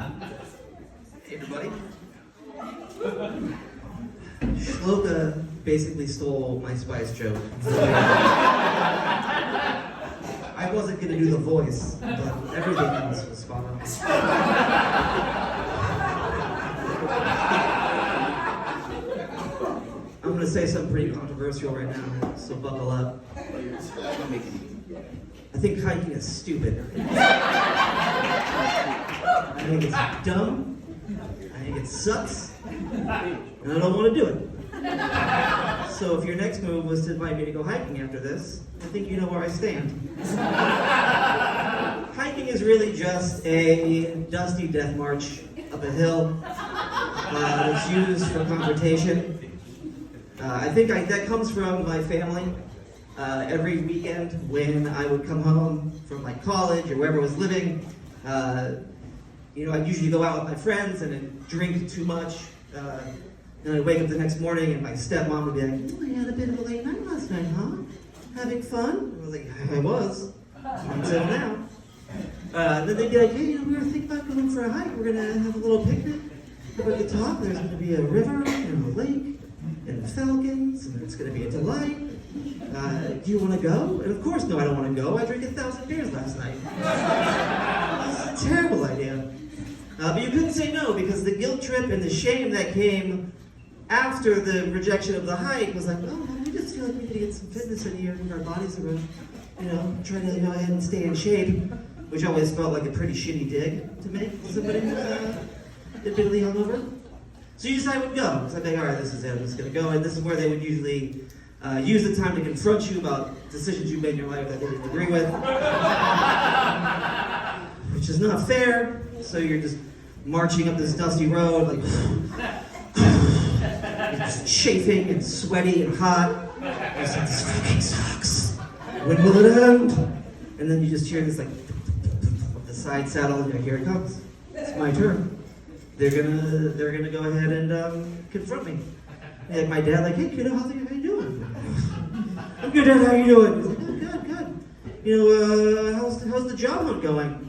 Hey everybody. Shloka basically stole my Spice joke. I wasn't going to do the voice, but everything else was spot on. I'm going to say something pretty controversial right now, so buckle up. I think hiking is stupid. I think it's dumb. I think it sucks. And I don't want to do it. So if your next move was to invite me to go hiking after this, I think you know where I stand. Hiking is really just a dusty death march up a hill. It's used for confrontation. I think that comes from my family. Every weekend when I would come home from like college or wherever I was living, I'd usually go out with my friends and I'd drink too much. And I'd wake up the next morning and my stepmom would be like, "Oh, you had a bit of a late night last night, huh? Having fun?" I was like, "I was, until now." Then they'd be like, "Hey, we were thinking about going for a hike. We're gonna have a little picnic up at the top. There's gonna be a river and a lake and falcons, and it's gonna be a delight. Do you want to go?" And of course, no, I don't want to go. I drank 1,000 beers last night. It's a terrible idea. But you couldn't say no because the guilt trip and the shame that came after the rejection of the hike was like, "Oh, well, we just feel like we need to get some fitness in here and our bodies are, trying to go ahead and stay in shape," which always felt like a pretty shitty dig to make to somebody who's admittedly hungover. So you decided I would go. So I'd be like, "All right, this is it. I'm just going to go." And this is where they would usually use the time to confront you about decisions you made in your life that they didn't agree with, which is not fair. So you're just marching up this dusty road, like you're just chafing and sweaty and hot. You're just like, "This fucking sucks. When will it end?" And then you just hear this like of the side saddle, and you're like, "Here it comes. It's my turn. They're gonna go ahead and confront me." And my dad like, "Hey kiddo, how you doing?" "I'm good, Dad. How you doing?" He's like, "Oh, good. How's the job hunt going?"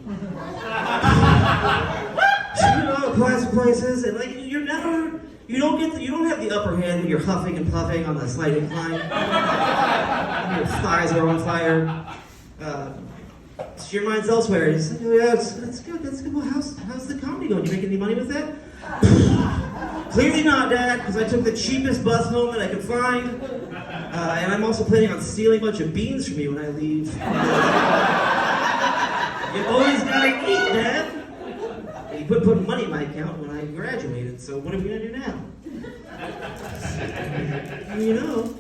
Applies to places, and like you don't have the upper hand when you're huffing and puffing on the slight incline. Your thighs are on fire. So your mind's elsewhere. You say, "Oh yeah, that's good. Well, how's the comedy going? You making any money with that?" "Clearly not, Dad, because I took the cheapest bus home that I could find, and I'm also planning on stealing a bunch of beans from you when I leave." "You always gotta eat, Dad." "And you quit putting money in my account when I graduated, so what are we gonna do now?" You know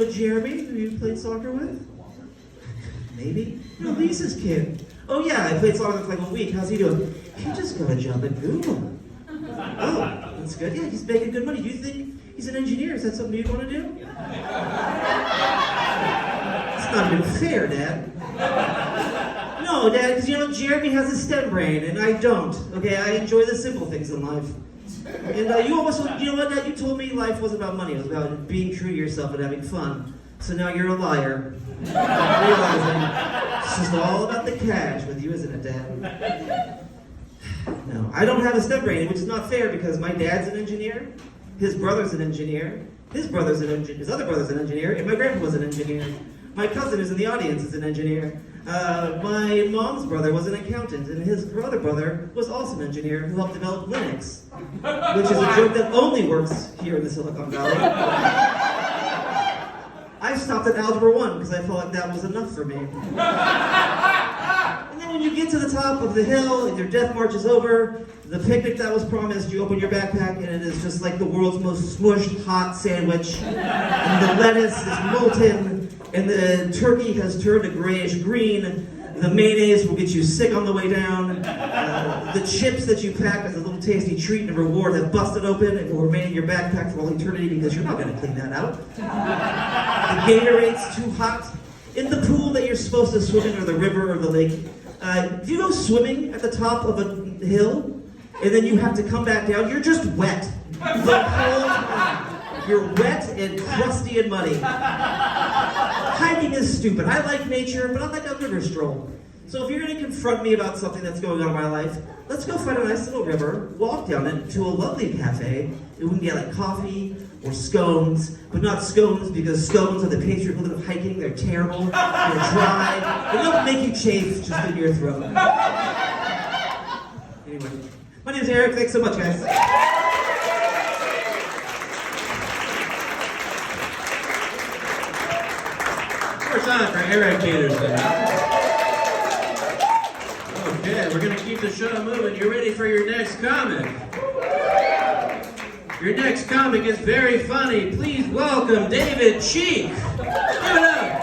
Jeremy, who you played soccer with? Maybe. Lisa's kid. "Oh yeah, I played soccer with him for like a week. How's he doing?" "He just got a job at Google." "Oh, that's good. Yeah, he's making good money. Do you think he's an engineer? Is that something you'd want to do?" It's not even fair, Dad. "No, Dad, because Jeremy has a STEM brain and I don't. Okay, I enjoy the simple things in life. And you also, Dad, you told me life wasn't about money. It was about being true to yourself and having fun. So now you're a liar. Realizing it's just all about the cash with you, isn't it, Dad?" No, I don't have a STEM brain, which is not fair because my dad's an engineer, his brother's an engineer, his other brother's an engineer, and my grandpa was an engineer. My cousin who's in the audience is an engineer. My mom's brother was an accountant, and his other brother was also an engineer who helped develop Linux, which is a joke that only works here in the Silicon Valley. I stopped at Algebra 1 because I felt like that was enough for me. And then when you get to the top of the hill and your death march is over, the picnic that was promised, you open your backpack and it is just like the world's most smushed hot sandwich. And the lettuce is molten, and the turkey has turned a grayish green. The mayonnaise will get you sick on the way down. The chips that you packed as a little tasty treat and reward have busted open and will remain in your backpack for all eternity because you're not going to clean that out. The Gatorade's too hot. In the pool that you're supposed to swim in, or the river or the lake, if you go swimming at the top of a hill and then you have to come back down, you're just wet. The whole time. You're wet and crusty and muddy. Hiking is stupid. I like nature, but I like a river stroll. So if you're going to confront me about something that's going on in my life, let's go find a nice little river, walk down it to a lovely cafe, and we can get like coffee or scones, but not scones because scones are the pastry equivalent of hiking. They're terrible, they're dry, they don't make you chafe just in your throat. Anyway, my name's Eric. Thanks so much, guys. More time for Erik Pedersen. Okay, we're going to keep the show moving. You ready for your next comic? Your next comic is very funny. Please welcome David Cheek. Give it up.